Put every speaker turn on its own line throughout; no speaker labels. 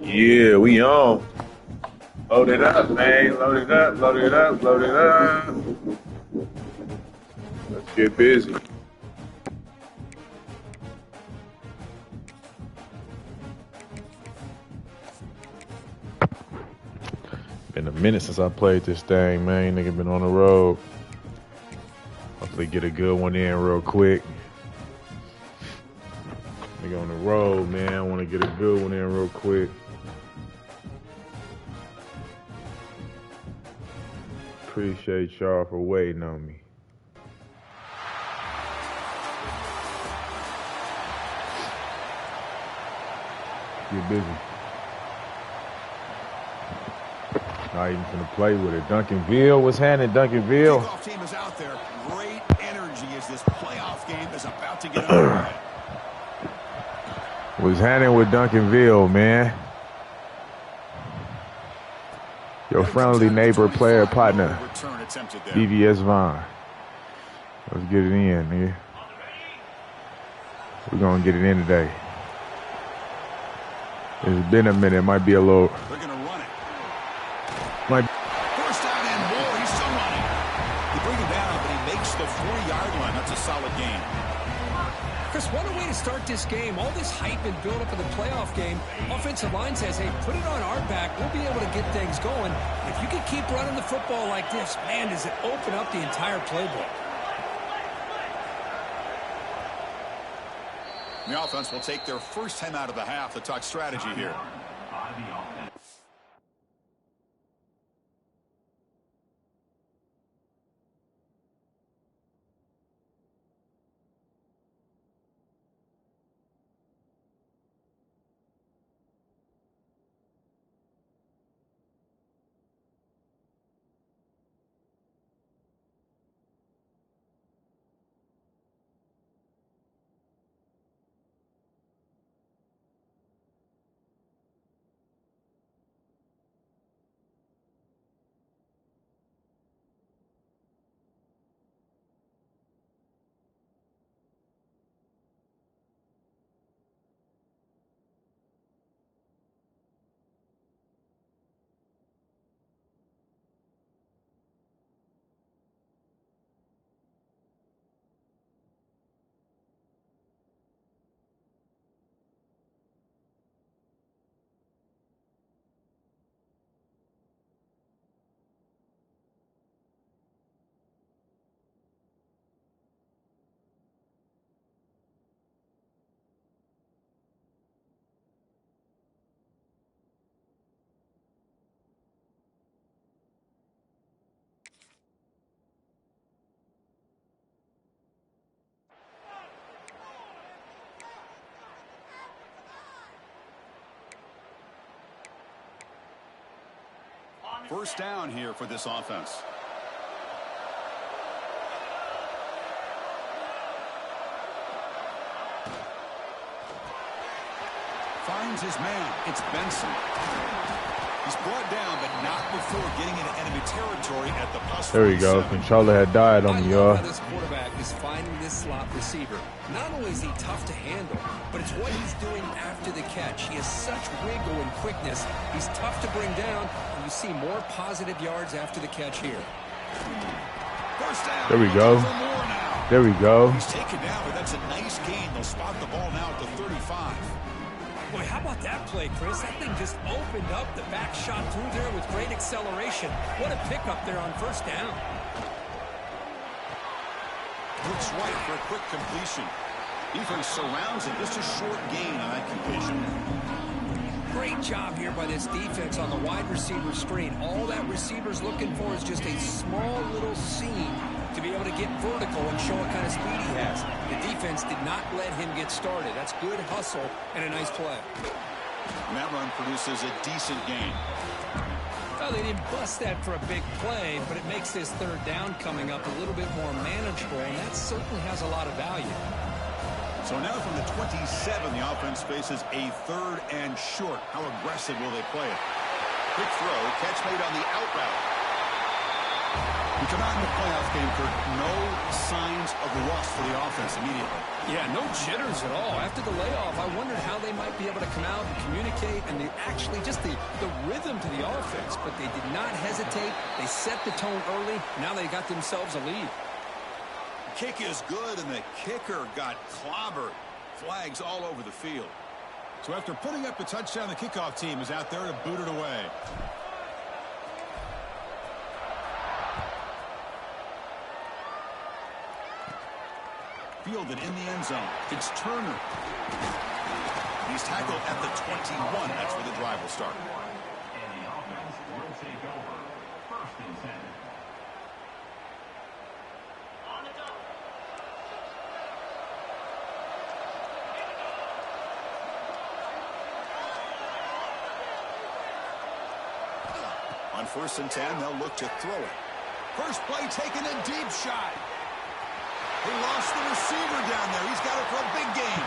Yeah, we on. Load it up, man. Load it up, load it up, load it up. Let's get busy. Been a minute since I played this thing, man. Nigga been on the road. Hopefully get a good one in real quick. Nigga on the road, man. I want to get a good one in real quick. Appreciate y'all for waiting on me. Get busy. Not even gonna play with it. Duncanville, what's happening, Duncanville?
Kickoff team is out there. Great energy as this playoff game is about to get underway.
What's happening with Duncanville, man? Your friendly neighbor, player, partner, BVS Vaughn. Let's get it in, nigga. We're gonna get it in today. It's been a minute. It might be a little.
They're gonna run it.
Might.
First down and more. He's still running. You bring him down, but he makes the 40-yard line. That's a solid gain.
Chris, what a way to start this game. All this hype and build up of the playoff game. Offensive line says, hey, put it on our back. We'll be able to get things going. If you can keep running the football like this, man, does it open up the entire playbook.
The offense will take their first time out of the half to talk strategy here. First down here for this offense. Finds his man. It's Benson. He's brought down, but not before getting into enemy territory at the +47.
There we go. Controller had died on me, y'all.
This quarterback is finding this slot receiver. Not only is he tough to handle, but it's what he's doing after the catch. He has such wiggle and quickness. He's tough to bring down, and you see more positive yards after the catch here.
First down.
There we go. There we go.
He's taken down, but that's a nice gain. They'll spot the ball now at the 35.
Boy, how about that play, Chris? That thing just opened up. The back shot through there with great acceleration. What a pickup there on first down.
Looks right for a quick completion. Defense surrounds him. Just a short gain on that completion.
Great job here by this defense on the wide receiver screen. All that receiver's looking for is just a small little seam to be able to get vertical and show what kind of speed he has. The defense did not let him get started. That's good hustle and a nice play.
And that run produces a decent gain.
Well, they didn't bust that for a big play, but it makes this third down coming up a little bit more manageable, and that certainly has a lot of value.
So now from the 27, the offense faces a 3rd and short. How aggressive will they play it? Quick throw, catch made on the out route. We come out in the playoff game, Kurt. No signs of rust for the offense immediately.
Yeah, no jitters at all. After the layoff, I wondered how they might be able to come out and communicate, and actually just the rhythm to the offense. But they did not hesitate. They set the tone early. Now they got themselves a lead.
Kick is good, and the kicker got clobbered. Flags all over the field. So after putting up a touchdown, the kickoff team is out there to boot it away. Fielded in the end zone. It's Turner. He's tackled at the 21. That's where the drive will start.
And the offense will take over. 1st and 10.
On 1st and 10, they'll look to throw it. First play taken, a deep shot. He lost the receiver down there. He's got it for a big game.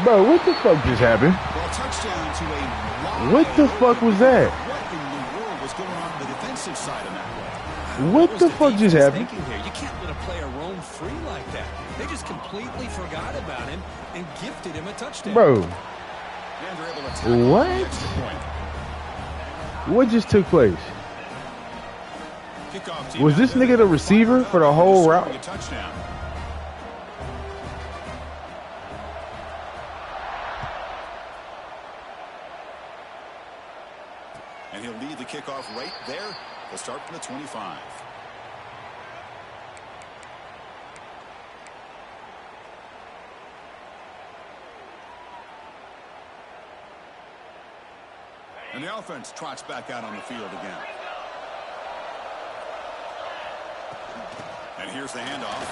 Bro, what the fuck just happened?
Well, touchdown to a wide
What the fuck was that?
What in the world was going on the defensive side of that play?
What the fuck just happened?
Here? You can't let a player roam free like that. They just completely forgot about him and gifted him a touchdown.
Bro,
And they're able to tackle
what?
the extra point.
What just took place?
Kickoff team
Was
out
this
there.
nigga the receiver for the whole
Scoring
route?
a touchdown. And he'll lead the kickoff right there. They'll start from the 25. And the offense trots back out on the field again. And here's the handoff.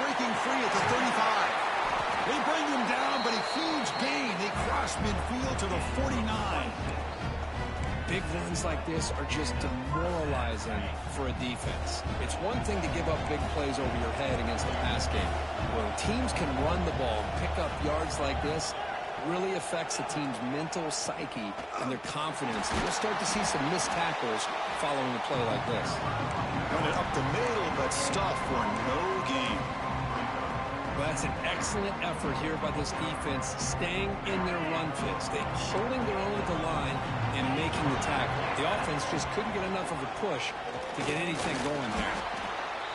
Breaking free at the 35. They bring him down, but a huge gain. They cross midfield to the 49.
Big runs like this are just demoralizing for a defense. It's one thing to give up big plays over your head against the pass game. When teams can run the ball and pick up yards like this, it really affects the team's mental psyche and their confidence. And you'll start to see some missed tackles following a play like this.
Run it up the middle, but stuff for no gain.
Well, that's an excellent effort here by this defense, staying in their run fits. They're holding their own at the line and making the tackle. The offense just couldn't get enough of a push to get anything going there.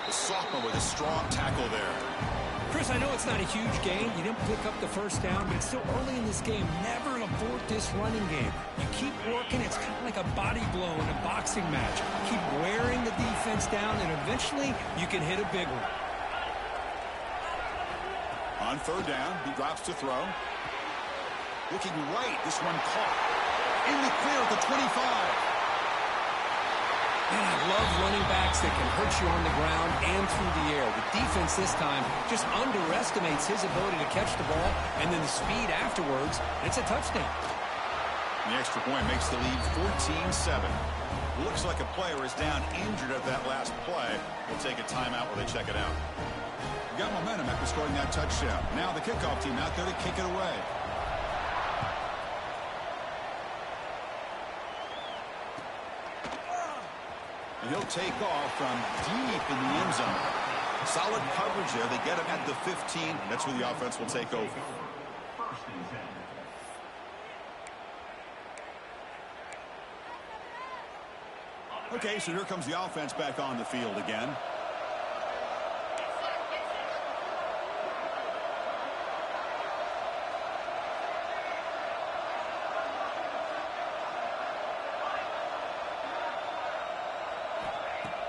The sophomore with a strong tackle there.
Chris, I know it's not a huge gain. You didn't pick up the first down, but it's still early in this game. Never abort this running game. You keep working. It's kind of like a body blow in a boxing match. Keep wearing the defense down, and eventually you can hit a big one.
On 3rd down, he drops to throw. Looking right, this one caught. In the clear at the 25.
Man, I love running backs that can hurt you on the ground and through the air. The defense this time just underestimates his ability to catch the ball, and then the speed afterwards, it's a touchdown.
The extra point makes the lead 14-7. Looks like a player is down injured at that last play. We'll take a timeout while they check it out. Got momentum after scoring that touchdown. Now the kickoff team out there to kick it away. And he'll take off from deep in the end zone. Solid coverage there. They get him at the 15. That's where the offense will take over.
First and 10.
Okay, so here comes the offense back on the field again.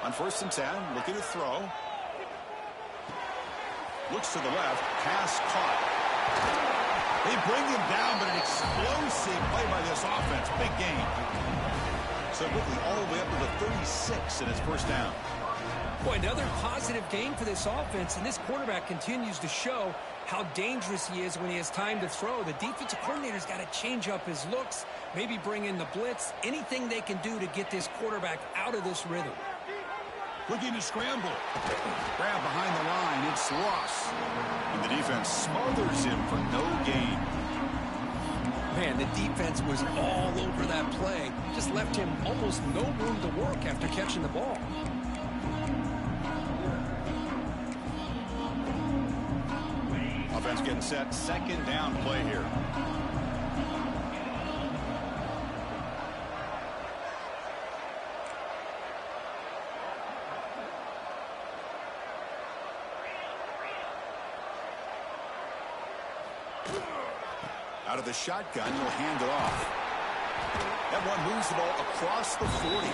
On 1st and 10, looking to throw. Looks to the left, pass caught. They bring him down, but an explosive play by this offense. Big gain. So quickly all the way up to the 36 in his first down.
Boy, another positive gain for this offense, and this quarterback continues to show how dangerous he is when he has time to throw. The defensive coordinator's got to change up his looks, maybe bring in the blitz, anything they can do to get this quarterback out of this rhythm.
Looking to scramble. Grab behind the line. It's Ross. And the defense smothers him for no gain.
Man, the defense was all over that play. Just left him almost no room to work after catching the ball.
Offense getting set. 2nd down play here. Out of the shotgun, he'll hand it off. That one moves the ball across the 40.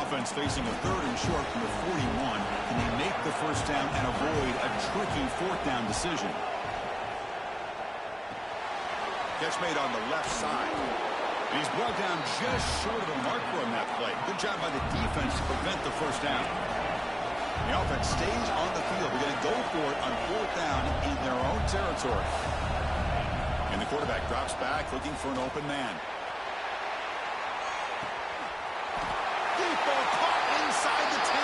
Offense facing a 3rd and short from the 41. Can they make the first down and avoid a tricky 4th down decision? Catch made on the left side. And he's brought down just short of the marker on that play. Good job by the defense to prevent the first down. The offense stays on the field. They're going to go for it on 4th down in their own territory. And the quarterback drops back, looking for an open man. Deep ball caught inside the 10.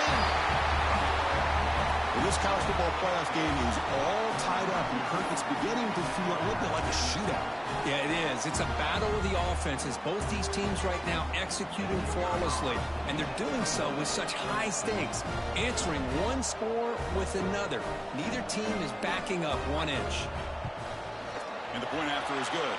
Well, this college football playoff game is all tied up, and Kirk, it's beginning to feel a little bit like a shootout.
Yeah, it is. It's a battle of the offenses. Both these teams right now executing flawlessly, and they're doing so with such high stakes, answering one score with another. Neither team is backing up 1 inch.
And the point after is good.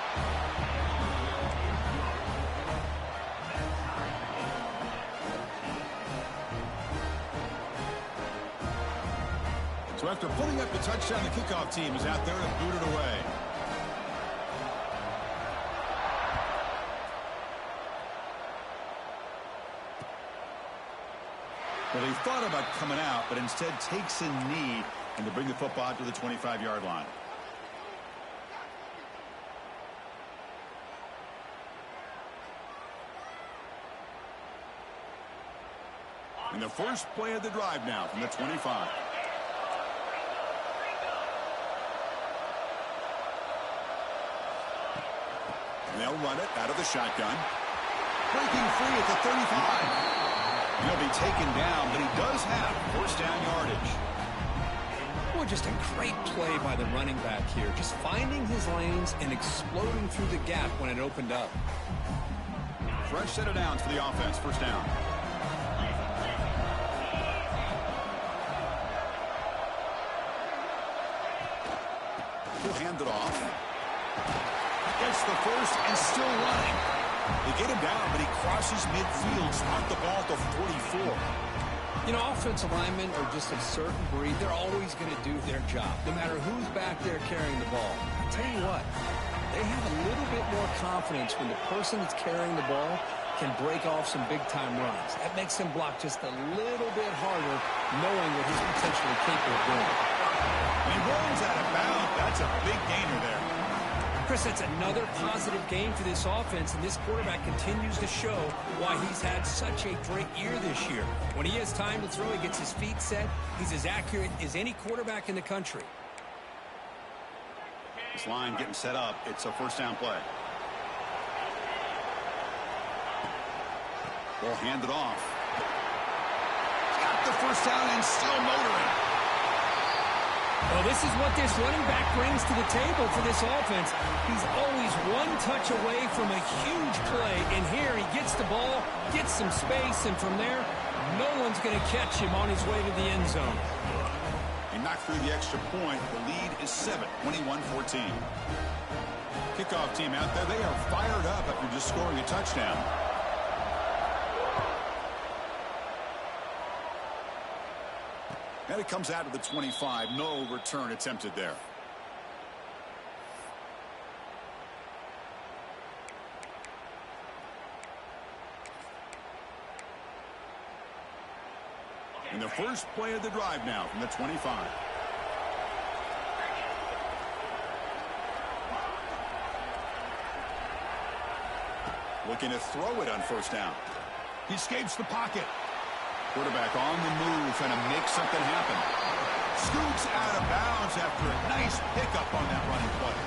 So after putting up the touchdown, the kickoff team is out there to boot it away. Well, he thought about coming out, but instead takes a knee and to bring the football out to the 25-yard line. And the first play of the drive now from the 25. And they'll run it out of the shotgun. Breaking free at the 35. He'll be taken down, but he does have first down yardage.
Boy, just a great play by the running back here. Just finding his lanes and exploding through the gap when it opened up.
Fresh set of downs for the offense. First down. He'll hand it off. Gets the first and still running. They get him down, but he crosses midfield, spot the ball to 44.
You know, offensive linemen are just a certain breed. They're always going to do their job, no matter who's back there carrying the ball. I'll tell you what, they have a little bit more confidence when the person that's carrying the ball can break off some big-time runs. That makes him block just a little bit harder, knowing what he's potentially capable of doing.
And he rolls out of bounds. That's a big gainer there.
Chris, that's another positive game for this offense, and this quarterback continues to show why he's had such a great year this year. When he has time to throw, he gets his feet set. He's as accurate as any quarterback in the country.
This line getting set up. It's a first down play. Will hand it off. Got the first down and still motoring.
Well, this is what this running back brings to the table for this offense. He's always one touch away from a huge play. And here he gets the ball, gets some space, and from there, no one's going to catch him on his way to the end zone.
He knocked through the extra point. The lead is 7, 21-14. Kickoff team out there. They are fired up after just scoring a touchdown. And it comes out to the 25. No return attempted there. And the first play of the drive now from the 25. Looking to throw it on first down. He escapes the pocket. Quarterback on the move, trying to make something happen. Scoots out of bounds after a nice pickup on that running play.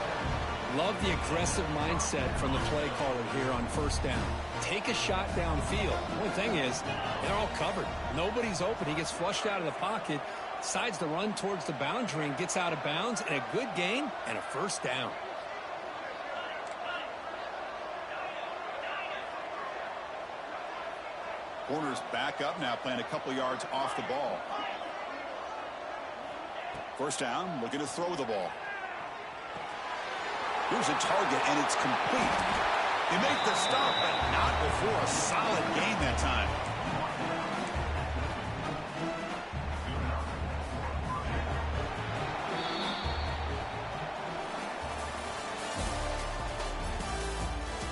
Love the aggressive mindset from the play caller here on first down. Take a shot downfield. The only thing is, they're all covered. Nobody's open. He gets flushed out of the pocket, decides to run towards the boundary and gets out of bounds, and a good gain and a first down.
Corners back up now, playing a couple yards off the ball. First down, looking to throw the ball. Here's a target, and it's complete. They make the stop, but not before a solid gain that time.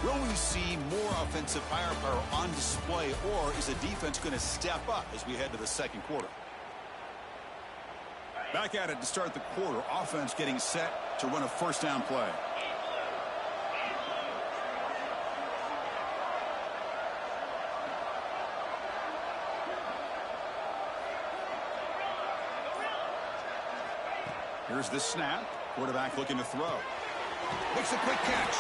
Will we see more offensive firepower on display, or is the defense going to step up as we head to the second quarter? Back at it to start the quarter. Offense getting set to run a first down play. Here's the snap. Quarterback looking to throw. Makes a quick catch.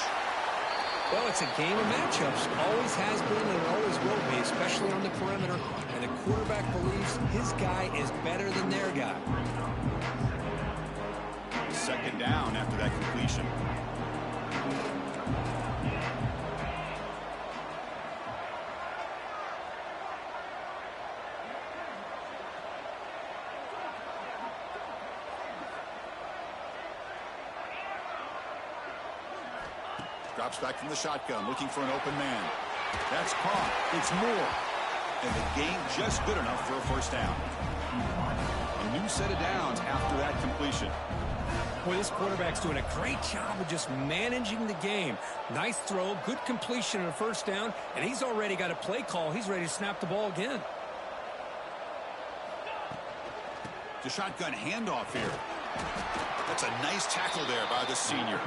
Well, it's a game of matchups. Always has been and always will be, especially on the perimeter. And the quarterback believes his guy is better than their guy.
Second down after that completion. Drops back from the shotgun, looking for an open man. That's caught. It's Moore. And the gain just good enough for a first down. A new set of downs after that completion.
Boy, this quarterback's doing a great job of just managing the game. Nice throw, good completion and a first down, and he's already got a play call. He's ready to snap the ball again.
The shotgun handoff here. That's a nice tackle there by the senior.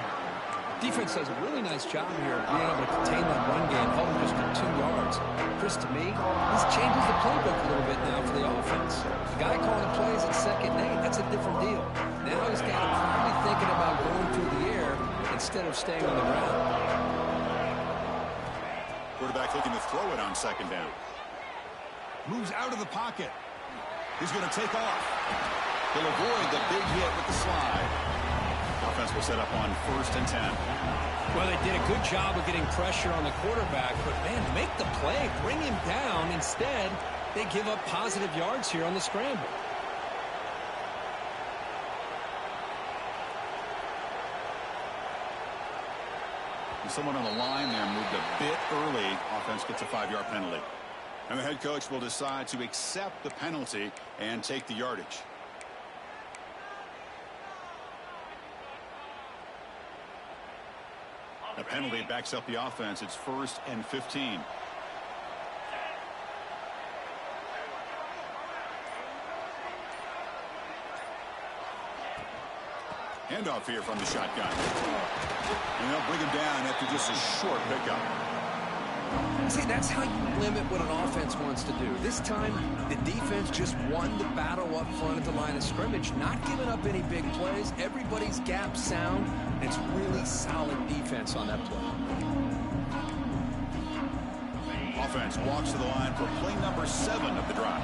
Defense does a really nice job here of being able to contain that run game, held him just to 2 yards. Chris, to me, this changes the playbook a little bit now for the offense. The guy calling plays at 2nd and 8, that's a different deal. Now he's got him probably thinking about going through the air instead of staying on the ground.
Quarterback looking to throw it on second down. Moves out of the pocket. He's going to take off. He'll avoid the big hit with the slide. Offense will set up on 1st and 10.
Well, they did a good job of getting pressure on the quarterback, but, man, make the play, bring him down. Instead, they give up positive yards here on the scramble.
And someone on the line there moved a bit early. Offense gets a 5-yard penalty. And the head coach will decide to accept the penalty and take the yardage. A penalty backs up the offense. It's 1st and 15. Handoff here from the shotgun. And they'll bring him down after just a short pickup.
See, that's how you limit what an offense wants to do. This time, the defense just won the battle up front at the line of scrimmage, not giving up any big plays. Everybody's gap sound. It's really solid defense on that play.
offense walks to the line for play number 7 of the drive.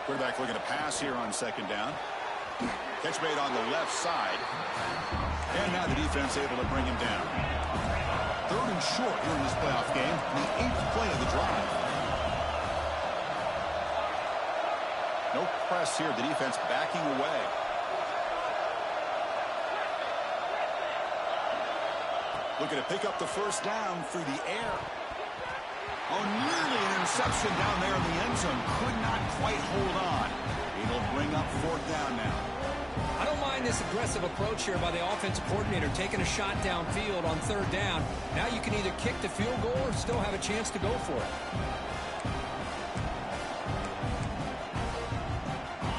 Quarterback looking to pass here on 2nd down. Catch made on the left side. And now the defense able to bring him down. 3rd and short here in this playoff game. The 8th play of the drive. No press here. The defense backing away. Looking to pick up the 1st down through the air. Oh, nearly an interception down there in the end zone. Could not quite hold on. It'll bring up 4th down now.
I don't mind this aggressive approach here by the offensive coordinator, taking a shot downfield on 3rd down. Now you can either kick the field goal or still have a chance to go for it.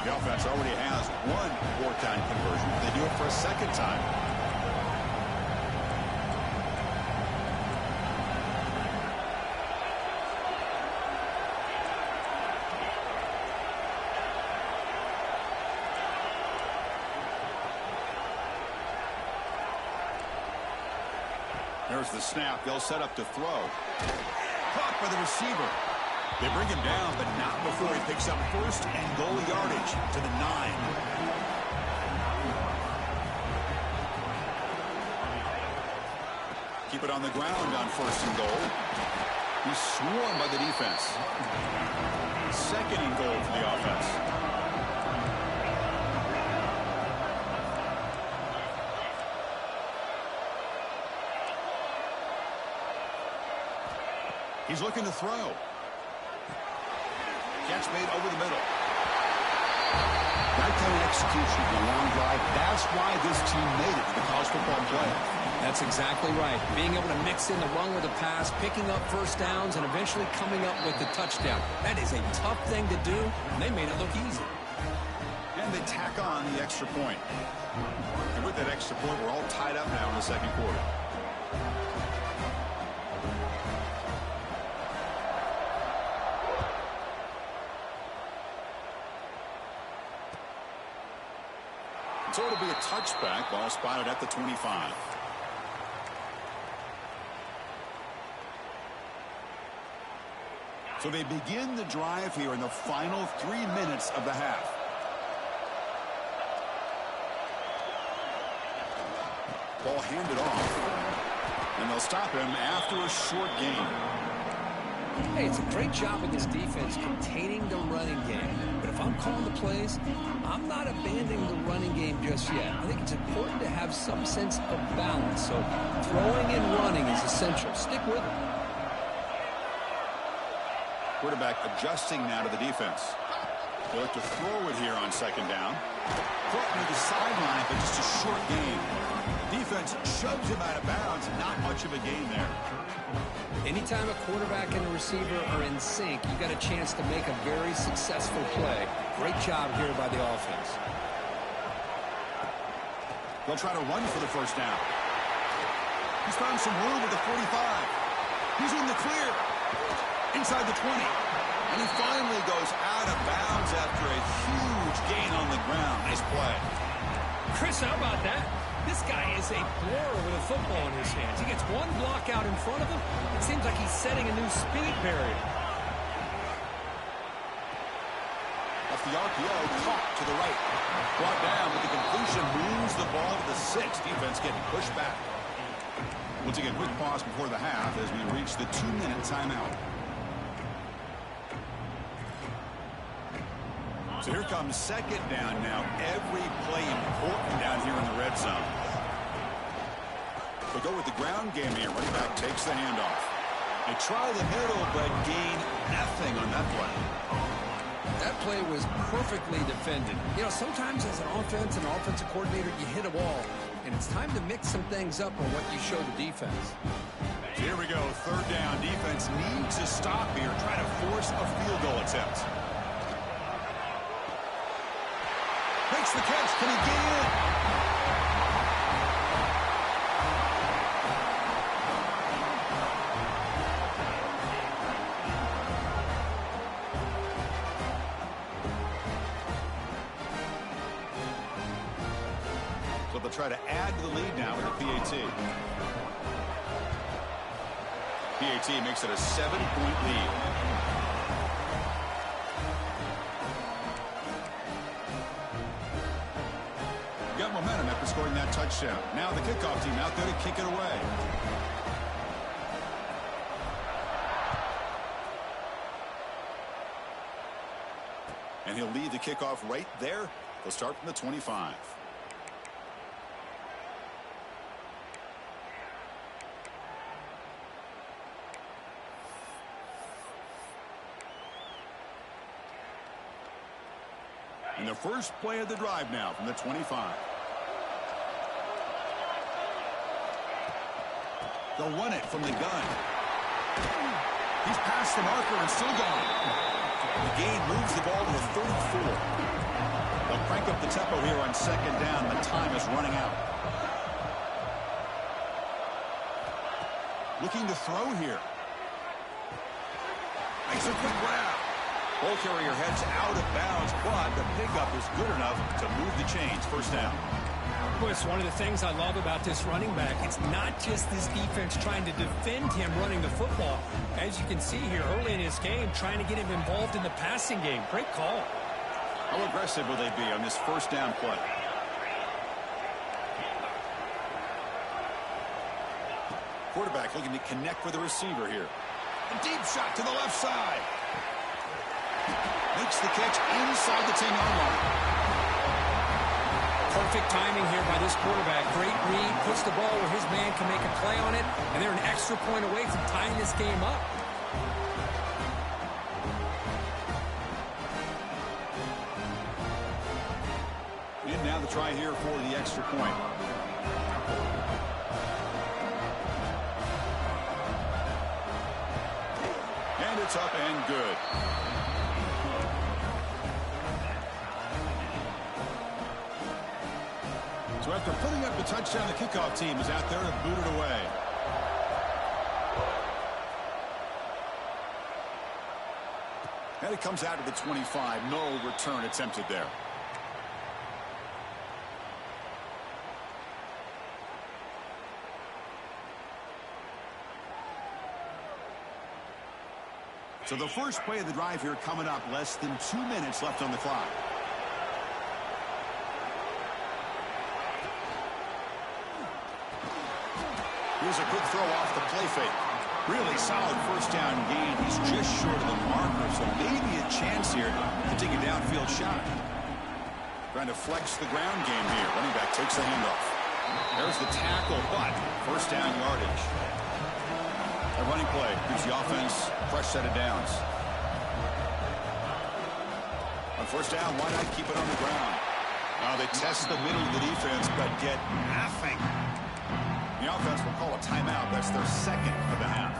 The offense already has 1 4th down conversion. They do it for a 2nd time. There's the snap. They'll set up to throw. Caught by the receiver. They bring him down, but not before he picks up 1st and goal yardage to the 9. Keep it on the ground on 1st and goal. He's swarmed by the defense. 2nd and goal for the offense. He's looking to throw. Catch made over the middle.
That kind of execution in a long drive, that's why this team made it to the college football playoff.
That's exactly right. Being able to mix in the run with the pass, picking up 1st downs, and eventually coming up with the touchdown. That is a tough thing to do, and they made it look easy.
And they tack on the extra point. And with that extra point, we're all tied up now in the 2nd quarter. So it'll be a touchback. Ball spotted at the 25. So they begin the drive here in the final 3 minutes of the half. Ball handed off. And they'll stop him after a short gain.
Hey, it's a great job with this defense containing the running game. But if I'm calling the plays, I'm not abandoning the running game just yet. I think it's important to have some sense of balance. So throwing and running is essential. Stick with it.
Quarterback adjusting now to the defense. They'll look to throw it here on 2nd down. Caught near the sideline, but just a short gain. Defense shoves him out of bounds. Not much of a gain there.
Anytime a quarterback and a receiver are in sync, you got a chance to make a very successful play. Great job here by the offense.
They'll try to run for the 1st down. He's found some room at the 45. He's in the clear. Inside the 20. And he finally goes out of bounds after a huge gain on the ground. Nice play.
Chris, how about that? This guy is a blur with a football in his hands. He gets one block out in front of him. It seems like he's setting a new speed barrier.
Off the RPO, caught to the right. Brought down, but the completion moves the ball to the 6. Defense getting pushed back. We'll take a quick pause before the half as we reach the 2-minute timeout. So here comes 2nd down now. Every play important down here in the red zone. They'll go with the ground game here. Running back takes the handoff. They try the middle, but gain nothing on that play.
That play was perfectly defended. You know, sometimes as an offensive coordinator, you hit a wall, and it's time to mix some things up on what you show the defense.
So here we go. 3rd down. Defense needs to stop here. Try to force a field goal attempt. Makes the catch. Can he get in? So They'll try to add to the lead now with the PAT. PAT makes it a 7-point lead. Got momentum after scoring that touchdown. Now the kickoff team out there to kick it away. And he'll lead the kickoff right there. They'll start from the 25. And the first play of the drive now from the 25. They'll run it from the gun. He's past the marker and still gone. The gain moves the ball to the 34. They'll crank up the tempo here on second down. The time is running out. Looking to throw here. Makes a quick grab. Ball carrier heads out of bounds, but the pickup is good enough to move the chains. First down.
Boy, it's one of the things I love about this running back. It's not just this defense trying to defend him running the football. As you can see here early in his game, trying to get him involved in the passing game. Great call.
How aggressive will they be on this first down play? Quarterback looking to connect with the receiver here. A deep shot to the left side. Makes the catch inside the 10-yard line.
Perfect timing here by this quarterback. Great read, puts the ball where his man can make a play on it, and they're an extra point away from tying this game up.
And now the try here for the extra point. And it's up and good. So after putting up the touchdown, the kickoff team is out there to boot it away. And it comes out of the 25. No return attempted there. So the first play of the drive here coming up. Less than 2 minutes left on the clock. Here's a quick throw off the play fake. Really solid first down gain. He's just short of the marker, so maybe a chance here to take a downfield shot. Trying to flex the ground game here. Running back takes the handoff. There's the tackle, but first down yardage. A running play gives the offense a fresh set of downs. On first down, why not keep it on the ground? Now they test the middle of the defense, but get nothing. The offense will call a timeout. That's their second of the half.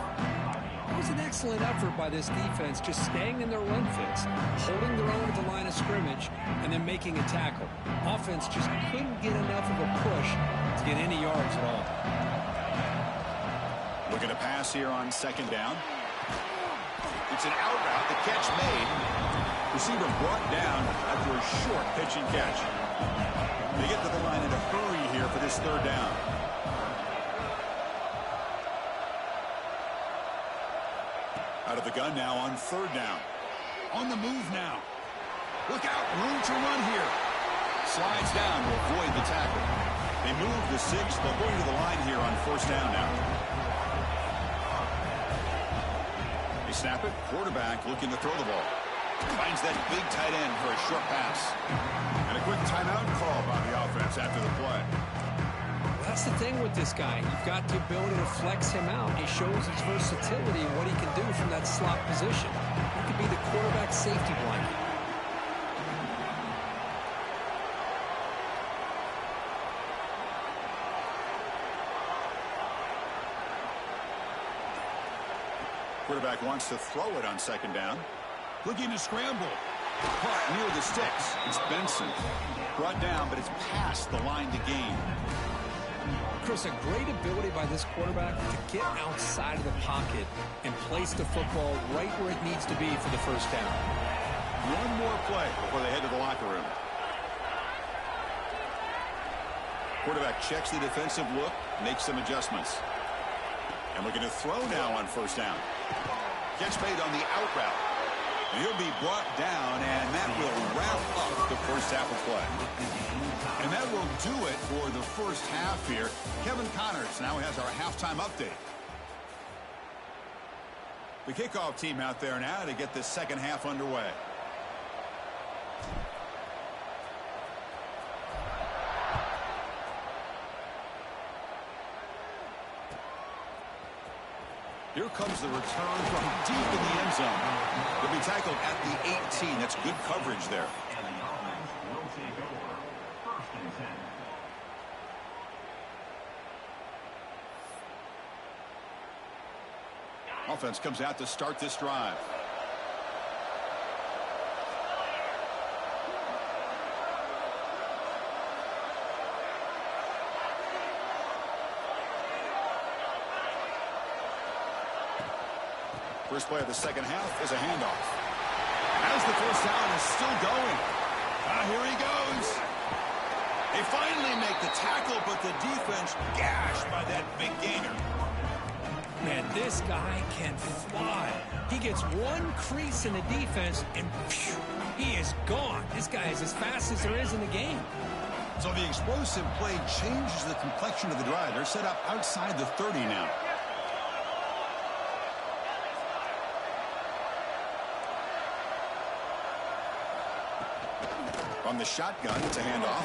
It was an excellent effort by this defense, just staying in their run fits, holding their own at the line of scrimmage, and then making a tackle. Offense just couldn't get enough of a push to get any yards at all.
Looking to pass here on second down. It's an out route. The catch made. Receiver brought down after a short pitch and catch. They get to the line in a hurry here for this third down. Out of the gun now on third down. On the move now. Look out, room to run here. Slides down to avoid the tackle. They move the 6. They'll go to the line here on first down now. They snap it. Quarterback looking to throw the ball. Finds that big tight end for a short pass. And a quick timeout call by the offense after the play.
That's the thing with this guy. You've got the ability to flex him out. He shows his versatility and what he can do from that slot position. He could be the quarterback safety blanket.
Quarterback wants to throw it on second down. Looking to scramble. Caught near the sticks. It's Benson. Brought down, but it's past the line to gain.
Chris, a great ability by this quarterback to get outside of the pocket and place the football right where it needs to be for the first down.
One more play before they head to the locker room. Quarterback checks the defensive look, makes some adjustments. And we're going to throw now on first down. Catch made on the out route. And he'll be brought down, and that will wrap up the first half of play. And that will do it for the first half here. Kevin Connors now has our halftime update. The kickoff team out there now to get this second half underway. Here comes the return from deep in the end zone. He'll be tackled at the 18. That's good coverage there.
And the offense will take over. First and 10.
Offense comes out to start this drive. First play of the second half is a handoff. As the first down is still going. Here he goes. They finally make the tackle, but the defense gashed by that big gainer.
Man, this guy can fly. He gets one crease in the defense, and phew, he is gone. This guy is as fast as there is in the game.
So the explosive play changes the complexion of the drive. They're set up outside the 30 now. On the shotgun, it's a handoff.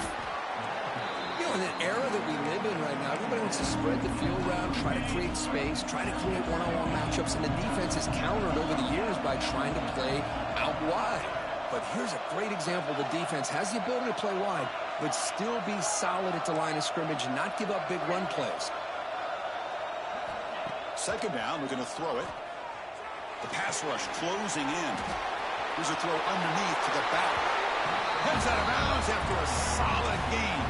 You know, in the era that we live in right now, everybody wants to spread the field around, try to create space, try to create one-on-one matchups, and the defense is countered over the years by trying to play out wide. But here's a great example. The defense has the ability to play wide, but still be solid at the line of scrimmage and not give up big run plays.
Second down, we're going to throw it. The pass rush closing in. Here's a throw underneath to the back. Heads out of bounds after a solid gain.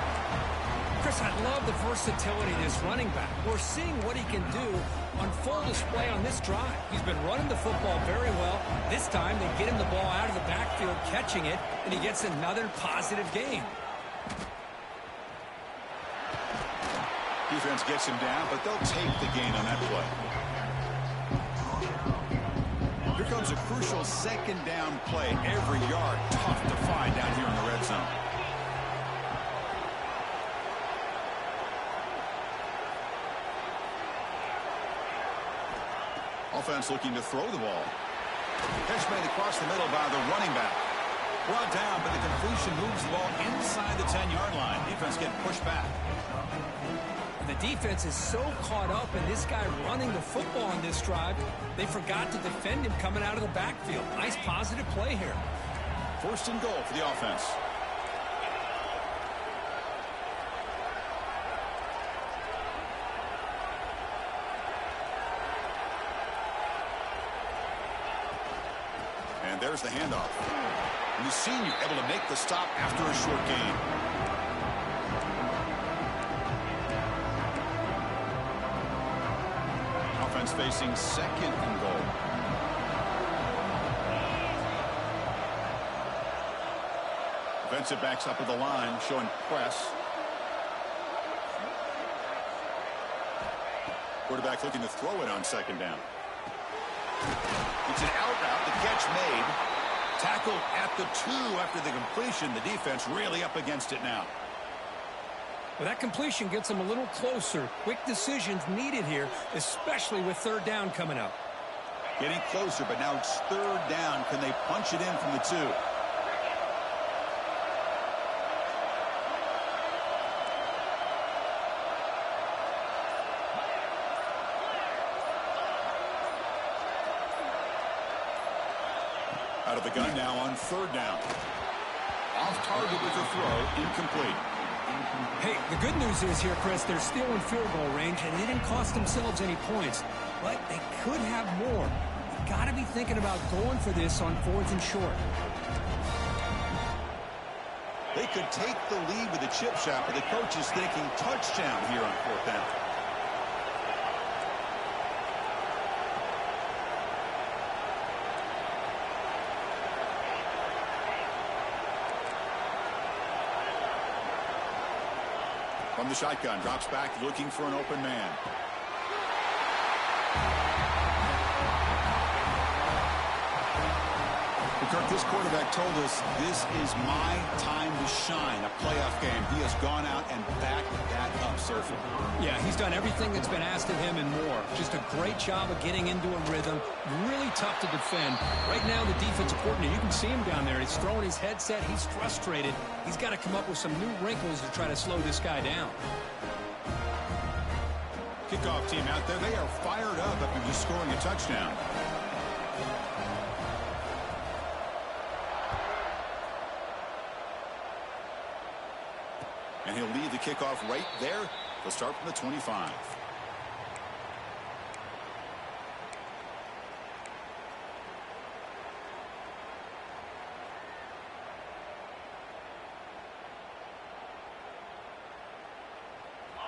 Chris, I love the versatility of this running back. We're seeing what he can do on full display on this drive. He's been running the football very well. This time, they get him the ball out of the backfield, catching it, and he gets another positive gain.
Defense gets him down, but they'll take the gain on that play. Here comes a crucial second down play. Every yard tough to find down here in the red zone. Offense looking to throw the ball. Catch made across the middle by the running back. Brought down, but the completion moves the ball inside the 10-yard line. Defense getting pushed back.
The defense is so caught up in this guy running the football on this drive, they forgot to defend him coming out of the backfield. Nice positive play here.
First and goal for the offense. And there's the handoff. And the senior able to make the stop after a short gain. Facing second and goal. Defensive backs up at the line, showing press. Quarterback looking to throw it on second down. It's an out route. The catch made. Tackled at the 2 after the completion. The defense really up against it now.
Well, that completion gets them a little closer. Quick decisions needed here, especially with third down coming up.
Getting closer, but now it's third down. Can they punch it in from the 2? Out of the gun now on third down. Off target with the throw, incomplete.
Hey, the good news is here, Chris, they're still in field goal range, and they didn't cost themselves any points. But they could have more. You've got to be thinking about going for this on fourth and short.
They could take the lead with a chip shot, but the coach is thinking touchdown here on fourth down. From the shotgun, drops back looking for an open man. Kirk, this quarterback told us this is my time to shine, a playoff game. He has gone out and backed that up, Surfer.
Yeah, he's done everything that's been asked of him and more. Just a great job of getting into a rhythm. Really tough to defend. Right now, the defensive coordinator, you can see him down there. He's throwing his headset. He's frustrated. He's got to come up with some new wrinkles to try to slow this guy down.
Kickoff team out there. They are fired up after just scoring a touchdown. And he'll lead the kickoff right there. He'll start from the 25.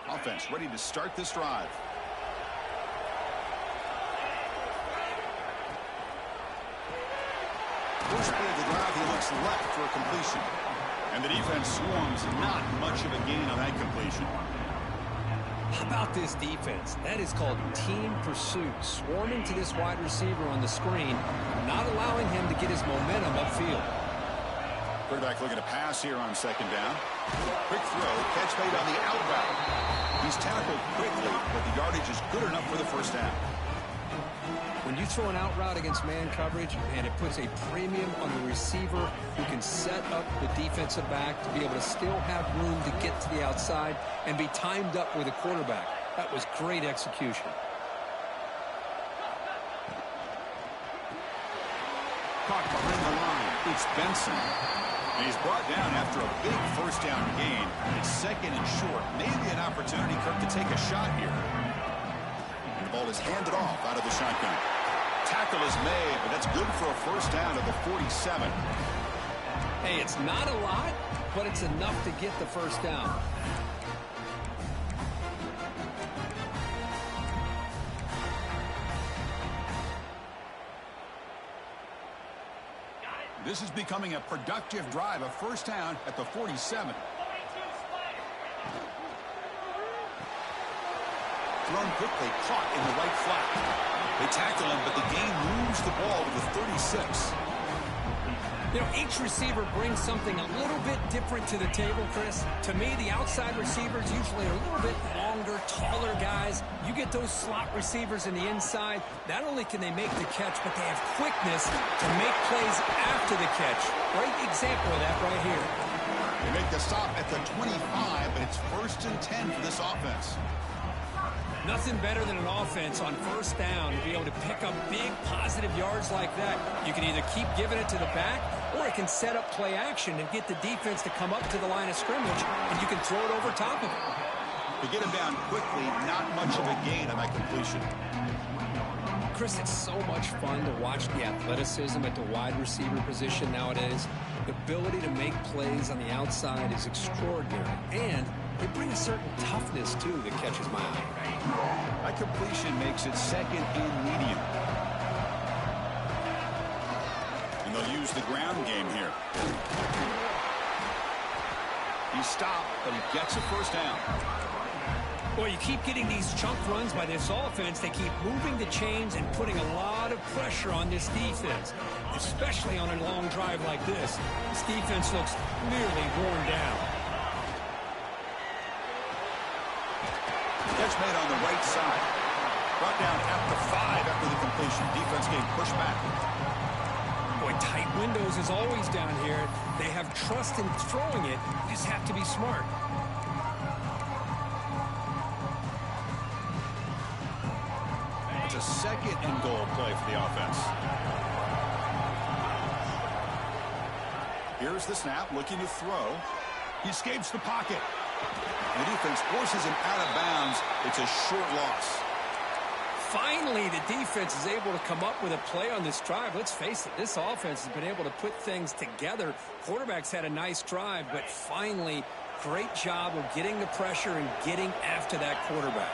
Offense ready to start this drive. First play of the drive, he looks left for a completion. And the defense swarms, not much of a gain on that completion.
How about this defense? That is called team pursuit. Swarming to this wide receiver on the screen, not allowing him to get his momentum upfield.
Quarterback looking to pass here on second down. Quick throw, catch made on the out route. He's tackled quickly, but the yardage is good enough for the first down.
When you throw an out route against man coverage, man, it puts a premium on the receiver who can set up the defensive back to be able to still have room to get to the outside and be timed up with a quarterback. That was great execution.
Caught behind the line. It's Benson. And he's brought down after a big first down gain. It's second and short. Maybe an opportunity, Kirk, to take a shot here. And the ball is handed off out of the shotgun. Tackle is made, but that's good for a first down at the 47.
Hey, it's not a lot, but it's enough to get the first down.
This is becoming a productive drive, a first down at the 47. Thrown quickly, caught in the right flat. They tackle him, but the gain moves the ball to the 36.
You know, each receiver brings something a little bit different to the table, Chris. To me, the outside receivers usually are a little bit longer, taller guys. You get those slot receivers in the inside, not only can they make the catch, but they have quickness to make plays after the catch. Great example of that right here.
They make the stop at the 25, but it's 1st and 10 for this offense.
Nothing better than an offense on first down to be able to pick up big positive yards like that. You can either keep giving it to the back, or it can set up play action and get the defense to come up to the line of scrimmage, and you can throw it over top of it.
To get him down quickly, not much of a gain on that completion.
Chris, it's so much fun to watch the athleticism at the wide receiver position nowadays. The ability to make plays on the outside is extraordinary, and they bring a certain toughness, too, that catches my eye.
That completion makes it second and medium. And they'll use the ground game here. He stopped, but he gets a first down.
Well, you keep getting these chunk runs by this offense. They keep moving the chains and putting a lot of pressure on this defense, especially on a long drive like this. This defense looks nearly worn down.
Catch made on the right side. Brought down at the 5 after the completion. Defense getting pushed back.
Boy, tight windows is always down here. They have trust in throwing it. You just have to be smart.
It's a second and goal play for the offense. Here's the snap, looking to throw. He escapes the pocket. The defense forces him out of bounds. It's a short loss.
Finally, the defense is able to come up with a play on this drive. Let's face it, this offense has been able to put things together. Quarterback's had a nice drive, but finally, great job of getting the pressure and getting after that quarterback.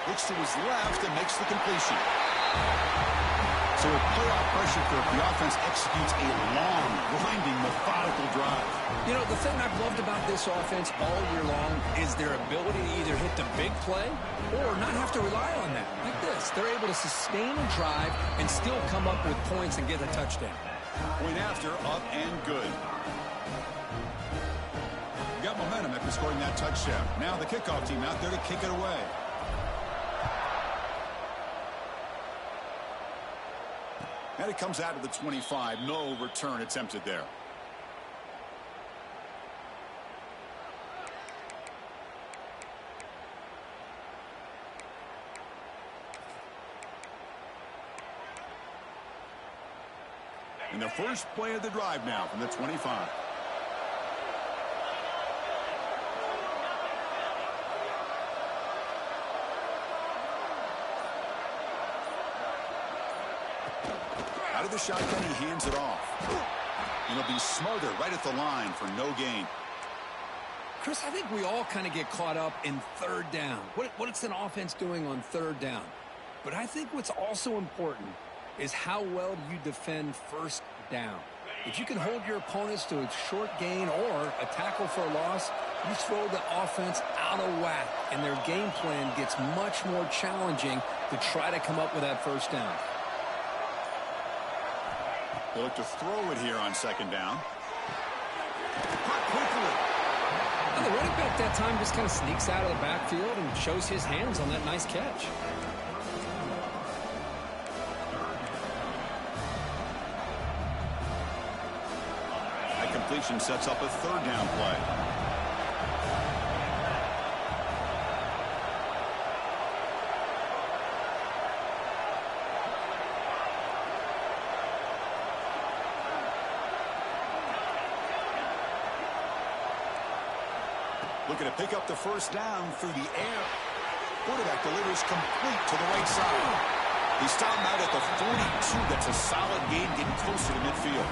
Looks to his left and makes the completion. So with playoff pressure, the offense executes a long, grinding, methodical drive.
You know, the thing I've loved about this offense all year long is their ability to either hit the big play or not have to rely on that. Like this, they're able to sustain a drive and still come up with points and get a touchdown.
Point after, up and good. Got momentum after scoring that touchdown. Now the kickoff team out there to kick it away. And it comes out of the 25. No return attempted there. And the first play of the drive now from the 25. Out of the shotgun, he hands it off. And he'll be smothered right at the line for no gain.
Chris, I think we all kind of get caught up in third down. What's an offense doing on third down? But I think what's also important is how well do you defend first down. If you can hold your opponents to a short gain or a tackle for a loss, you throw the offense out of whack, and their game plan gets much more challenging to try to come up with that first down.
They'll look to throw it here on second down. Quickly.
And the running back that time just kind of sneaks out of the backfield and shows his hands on that nice catch.
That completion sets up a third down play. Looking to pick up the first down through the air. Quarterback delivers complete to the right side. He's stopped out at the 42. That's a solid gain, getting closer to midfield.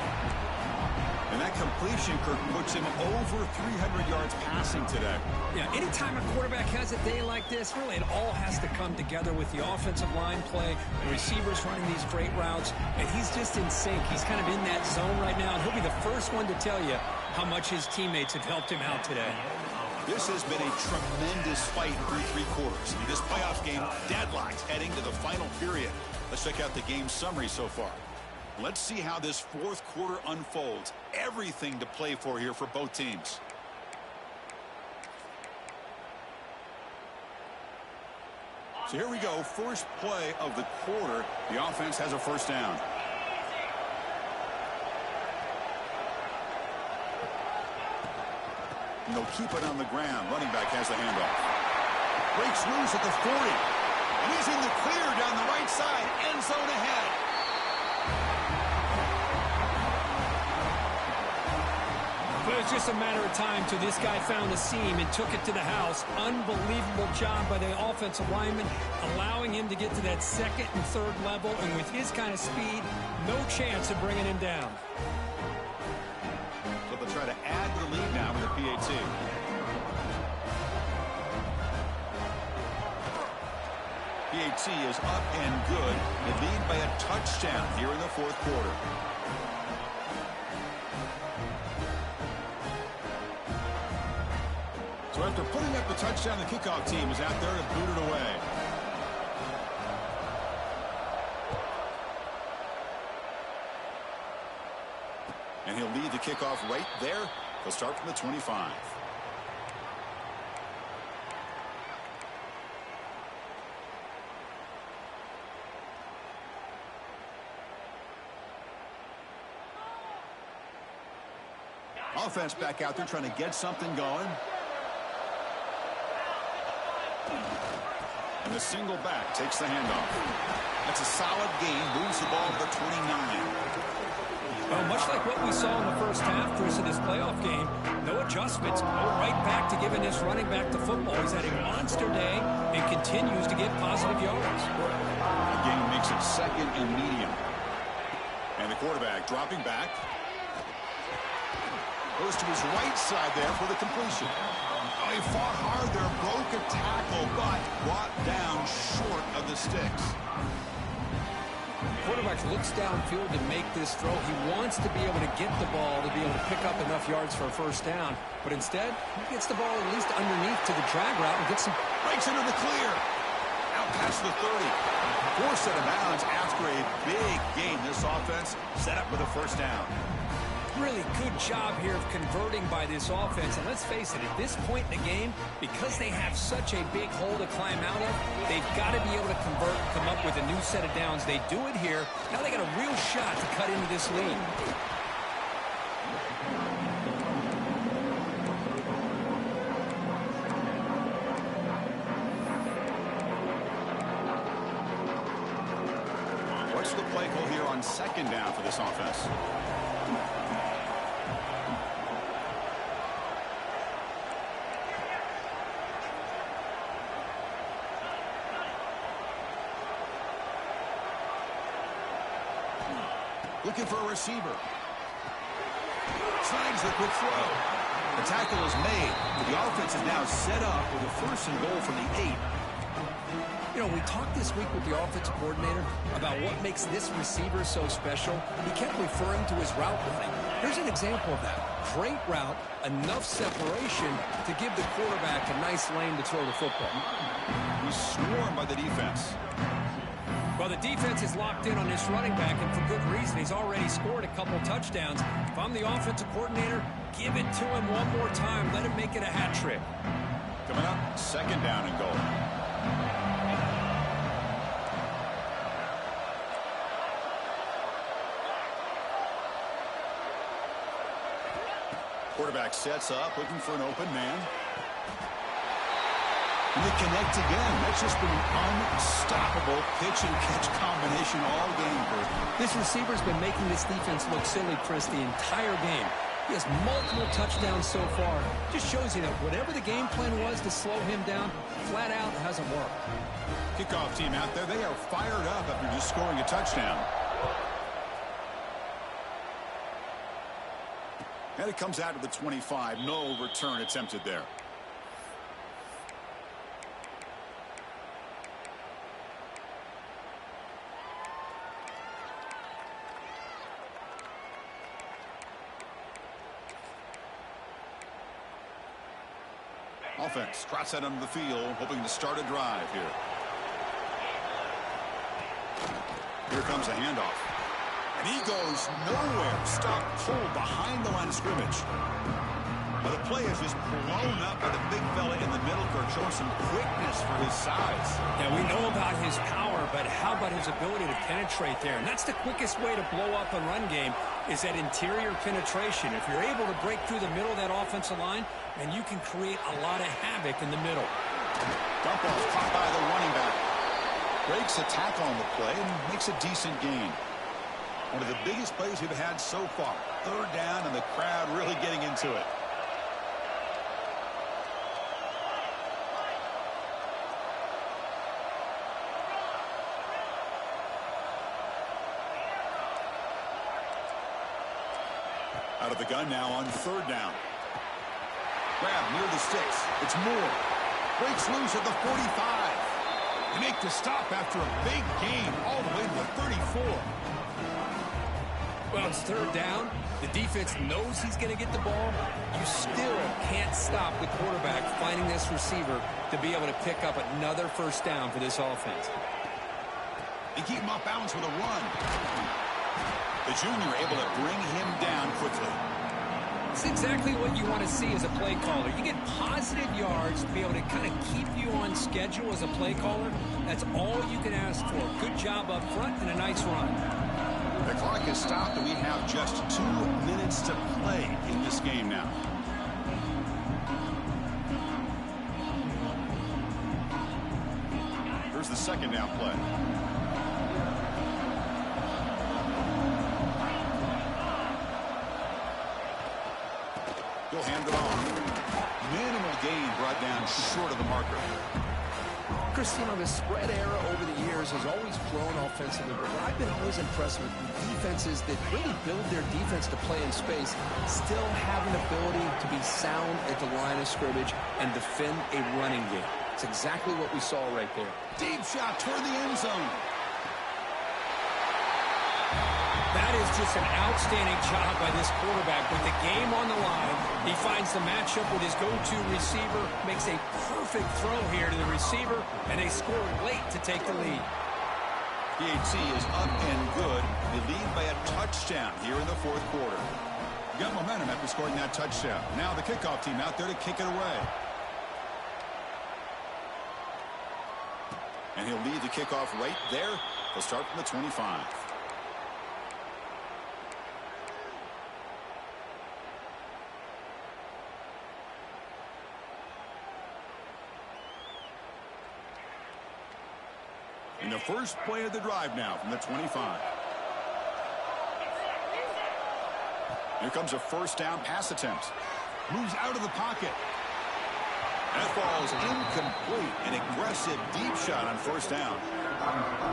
And that completion, Kirk, puts him over 300 yards passing today.
Yeah, anytime a quarterback has a day like this, really it all has to come together with the offensive line play, the receivers running these great routes, and he's just in sync. He's kind of in that zone right now, and he'll be the first one to tell you how much his teammates have helped him out today.
This has been a tremendous fight through three quarters. This playoff game deadlocked heading to the final period. Let's check out the game summary so far. Let's see how this fourth quarter unfolds. Everything to play for here for both teams. So here we go. First play of the quarter. The offense has a first down. And they'll keep it on the ground. Running back has the handoff. Breaks loose at the 40. And he's in the clear down the right side. End zone ahead.
But it was just a matter of time till this guy found a seam and took it to the house. Unbelievable job by the offensive lineman, allowing him to get to that second and third level. And with his kind of speed, no chance of bringing him down.
So they'll try to add to the lead now with the PAT. PAT is up and good. They lead by a touchdown here in the fourth quarter. So after putting up the touchdown, the kickoff team is out there to boot it away. And he'll lead the kickoff right there. They'll start from the 25. Offense back out there trying to get something going. And the single back takes the handoff. That's a solid gain. Moves the ball to the 29.
Well, much like what we saw in the first half, Chris, of this playoff game, no adjustments. Go right back to giving this running back the football. He's had a monster day and continues to get positive yards.
The game makes it second and medium. And the quarterback dropping back. Goes to his right side there for the completion. Oh, he fought hard there, broke a tackle, but brought down short of the sticks.
Quarterback looks downfield to make this throw. He wants to be able to get the ball to be able to pick up enough yards for a first down. But instead, he gets the ball at least underneath to the drag route and gets some...
Breaks into the clear. Out past the 30. Forced out of bounds after a big game. This offense set up with a first down.
Really good job here of converting by this offense. And let's face it, at this point in the game, because they have such a big hole to climb out of, they've got to be able to convert and come up with a new set of downs. They do it here. Now they got a real shot to cut into this lead.
What's the play call here on second down for this offense? Looking for a receiver. Snags the quick throw. The tackle is made. The offense is now set up with a first and goal from the 8.
You know, we talked this week with the offensive coordinator about what makes this receiver so special. He kept referring to his route running. Here's an example of that. Great route, enough separation to give the quarterback a nice lane to throw the football.
He's swarmed by the defense.
Well, the defense is locked in on this running back, and for good reason. He's already scored a couple touchdowns. If I'm the offensive coordinator, give it to him one more time. Let him make it a hat trick.
Coming up, second down and goal. Quarterback sets up, looking for an open man. And they connect again. That's just been an unstoppable pitch-and-catch combination all game, Bert.
This receiver's been making this defense look silly, Chris, the entire game. He has multiple touchdowns so far. Just shows you that whatever the game plan was to slow him down, flat out hasn't worked.
Kickoff team out there, they are fired up after just scoring a touchdown. And it comes out to the 25. No return attempted there. Offense trots out onto the field, hoping to start a drive here. Here comes a handoff. And he goes nowhere. Stop pulled behind the line of scrimmage. But the play is just blown up by the big fella in the middle, Kurt, showing some quickness for his size.
Yeah, we know about his power, but how about his ability to penetrate there? And that's the quickest way to blow up a run game, is that interior penetration. If you're able to break through the middle of that offensive line, and you can create a lot of havoc in the middle.
Dump off caught by the running back. Breaks a tackle on the play and makes a decent gain. One of the biggest plays we've had so far. Third down and the crowd really getting into it. Out of the gun now on third down. Grab near the sticks. It's Moore. Breaks loose at the 45. They make the stop after a big gain all the way to the 34.
Well, it's third down. The defense knows he's going to get the ball. You still can't stop the quarterback finding this receiver to be able to pick up another first down for this offense.
They keep him off balance with a run. The junior able to bring him down quickly.
It's exactly what you want to see as a play caller. You get positive yards to be able to kind of keep you on schedule as a play caller. That's all you can ask for. Good job up front and a nice run.
The clock is stopped and we have just 2 minutes to play in this game now. Here's the second down play. He'll hand it off. Minimal gain brought down short of the marker.
Chris, you know, the spread era over the years has always grown offensively, but I've been always impressed with defenses that really build their defense to play in space, still have an ability to be sound at the line of scrimmage and defend a running game. It's exactly what we saw right there.
Deep shot toward the end zone.
That is just an outstanding job by this quarterback. With the game on the line, he finds the matchup with his go-to receiver, makes a perfect throw here to the receiver, and they score late to take the lead.
PHC is up and good. They lead by a touchdown here in the fourth quarter. Got momentum after scoring that touchdown. Now the kickoff team out there to kick it away. And he'll lead the kickoff right there. They'll start from the 25. In the first play of the drive now from the 25. Here comes a first down pass attempt. Moves out of the pocket. That falls incomplete. An aggressive deep shot on first down.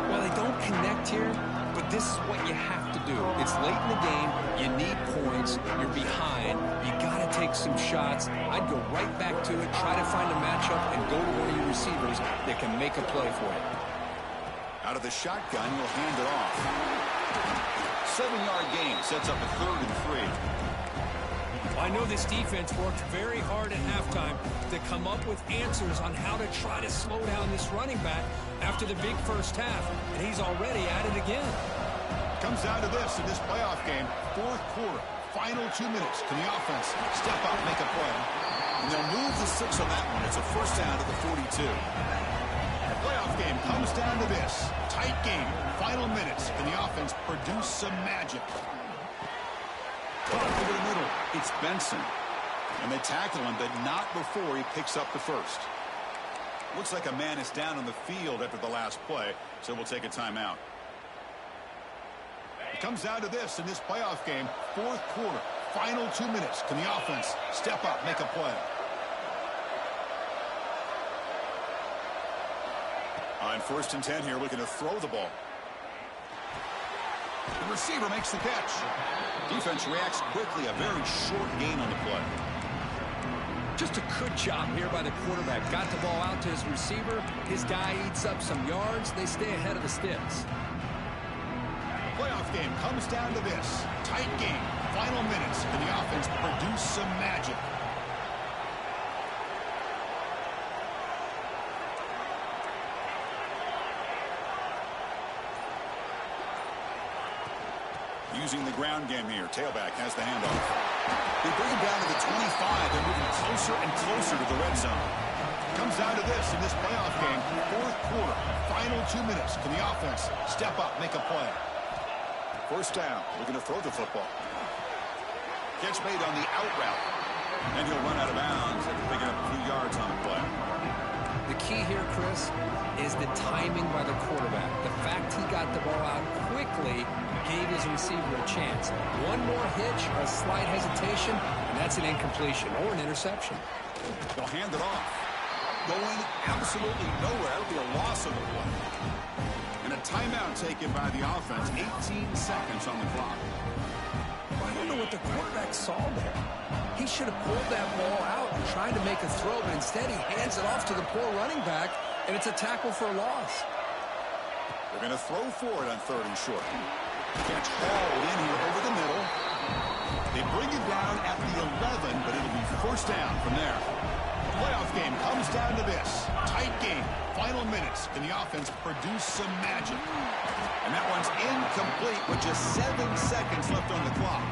Well, they don't connect here, but this is what you have to do. It's late in the game. You need points. You're behind. You got to take some shots. I'd go right back to it, try to find a matchup, and go to one of your receivers that can make a play for you.
Out of the shotgun, he'll hand it off. 7-yard gain sets up a 3rd and 3.
I know this defense worked very hard at halftime to come up with answers on how to try to slow down this running back after the big first half, and he's already at it again.
Comes down to this in this playoff game. Fourth quarter, final 2 minutes. Can the offense step up, make a play? And they'll move the 6 on that one. It's a first down to the 42. Playoff game comes down to this. Tight game, final minutes. Can the offense produce some magic? Over the middle, it's Benson. And they tackle him, but not before he picks up the first. Looks like a man is down on the field after the last play, so we'll take a timeout. It comes down to this in this playoff game. Fourth quarter, final 2 minutes. Can the offense step up, make a play? On 1st and 10 here, looking to throw the ball. The receiver makes the catch. Defense reacts quickly. A very short gain on the play.
Just a good job here by the quarterback. Got the ball out to his receiver. His guy eats up some yards. They stay ahead of the sticks.
Playoff game comes down to this. Tight game. Final minutes. Can the offense produce some magic? Using the ground game here. Tailback has the handoff. They bring him down to the 25. They're moving closer and closer to the red zone. Comes down to this in this playoff game. Fourth quarter. Final 2 minutes. Can the offense step up, make a play? First down. Looking to throw the football. Catch made on the out route. And he'll run out of bounds after picking up a few yards on the play.
The key here, Chris, is the timing by the quarterback. The fact he got the ball out quickly gave his receiver a chance. One more hitch, a slight hesitation, and that's an incompletion or an interception.
They'll hand it off. Going absolutely nowhere. That'll be a loss of the play. And a timeout taken by the offense. 18 seconds on the clock.
I don't know what the quarterback saw there. He should have pulled that ball out and tried to make a throw, but instead he hands it off to the poor running back, and it's a tackle for a loss.
They're going to throw for it on 3rd and short. Catch hauled in here over the middle. They bring it down at the 11, but it'll be first down from there. The playoff game comes down to this. Tight game. Final minutes. Can the offense produce some magic? And that one's incomplete with just 7 seconds left on the clock.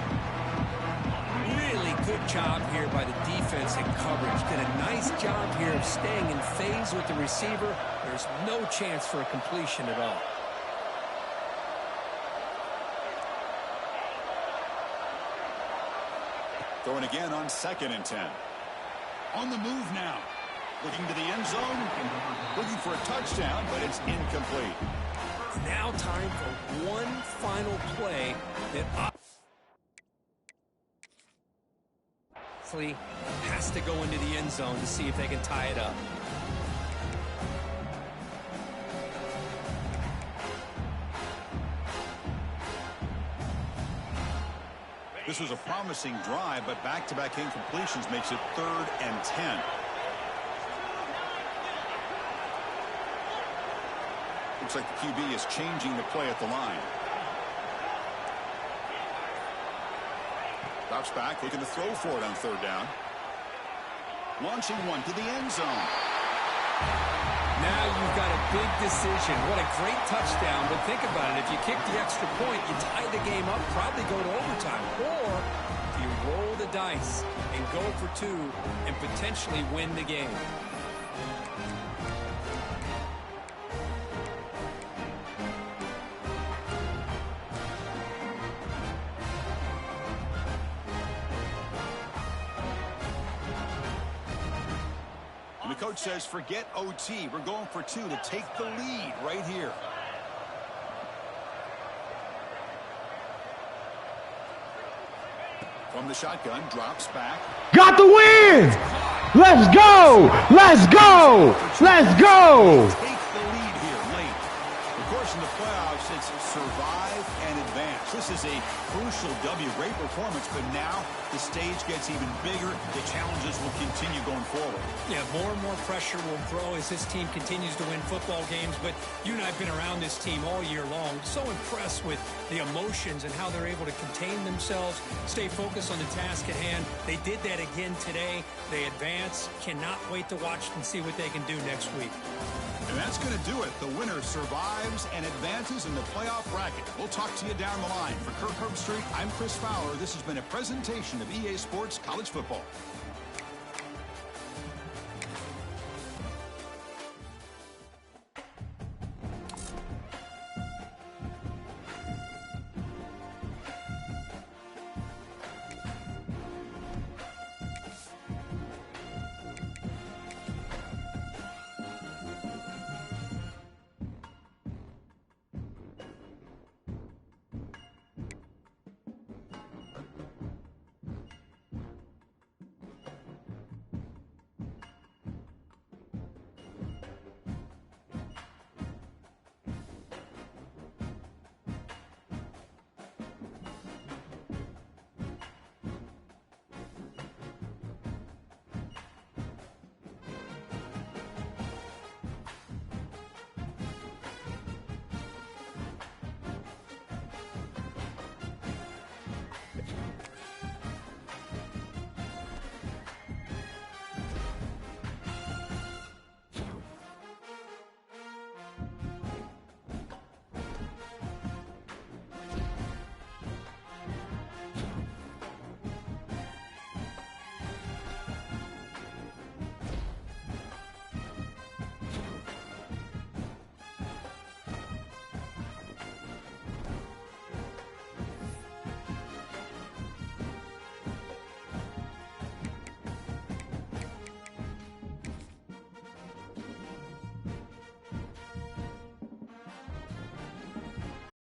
Really good job here by the defense in coverage. Did a nice job here of staying in phase with the receiver. There's no chance for a completion at all.
Throwing again on 2nd and 10. On the move now. Looking to the end zone. Looking for a touchdown, but it's incomplete.
Now time for one final play that obviously has to go into the end zone to see if they can tie it up.
This was a promising drive, but back-to-back incompletions makes it 3rd and 10. Looks like the QB is changing the play at the line. Drops back, looking to throw for it on 3rd down. Launching one to the end zone.
Now you've got a big decision. What a great touchdown. But think about it. If you kick the extra point, you tie the game up, probably go to overtime. Or you roll the dice and go for 2 and potentially win the game.
The coach says forget OT. We're going for 2 to take the lead right here. From the shotgun, drops back.
Got the win! Let's go! Let's go! Let's go!
Take the lead here late. Of course, in the playoffs, it's survive and advance. This is a crucial W. Great performance, but now the stage gets even bigger. The challenges will continue going forward.
Yeah, more and more pressure will grow as this team continues to win football games. But you and I have been around this team all year long. So impressed with the emotions and how they're able to contain themselves, stay focused on the task at hand. They did that again today. They advance. Cannot wait to watch and see what they can do next week.
And that's going to do it. The winner survives and advances in the playoff bracket. We'll talk to you down the line. For Kirk Herbstreit, I'm Chris Fowler. This has been a presentation of EA Sports College Football.